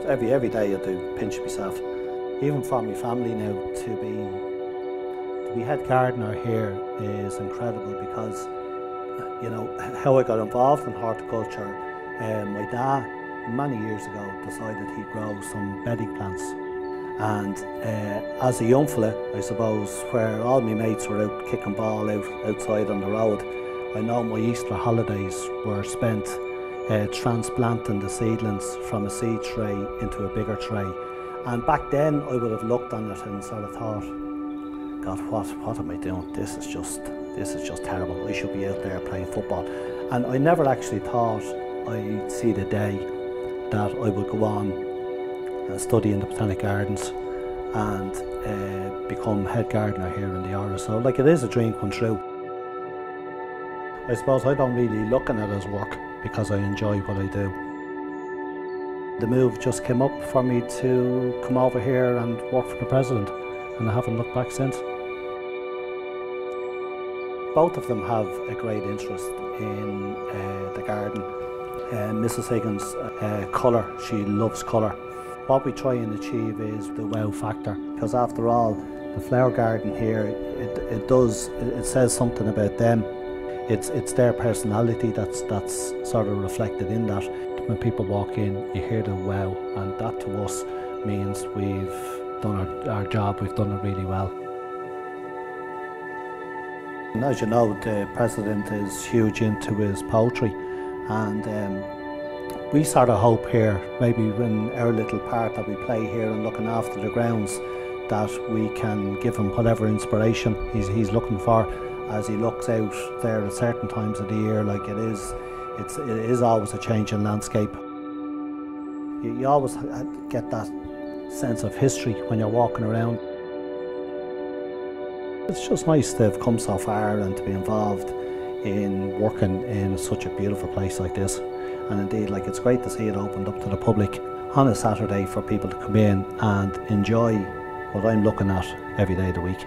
Every day I do pinch myself. Even for my family now, to be head gardener here is incredible because, you know, how I got involved in horticulture. My dad, many years ago, decided he'd grow some bedding plants. And as a young fella, I suppose, where all my mates were out kicking ball outside on the road, I know my Easter holidays were spent transplanting the seedlings from a seed tray into a bigger tray. And back then I would have looked on it and sort of thought, God, what am I doing? This is just terrible. I should be out there playing football. And I never actually thought I'd see the day that I would go on and study in the Botanic Gardens and become head gardener here in the Áras. So like, it is a dream come true. I suppose I don't really look at it as work because I enjoy what I do. The move just came up for me to come over here and work for the President, and I haven't looked back since. Both of them have a great interest in the garden. Mrs. Higgins, colour, she loves colour. What we try and achieve is the wow factor, because after all, the flower garden here, it says something about them. It's their personality that's sort of reflected in that. When people walk in, you hear the wow, and that to us means we've done our job, we've done it really well. And as you know, the President is huge into his poetry, and we sort of hope here, maybe in our little part that we play here and looking after the grounds, that we can give him whatever inspiration he's looking for as he looks out there at certain times of the year. Like it is always a changing landscape. You always get that sense of history when you're walking around. It's just nice to have come so far and to be involved in working in such a beautiful place like this. And indeed, like, it's great to see it opened up to the public on a Saturday for people to come in and enjoy what I'm looking at every day of the week.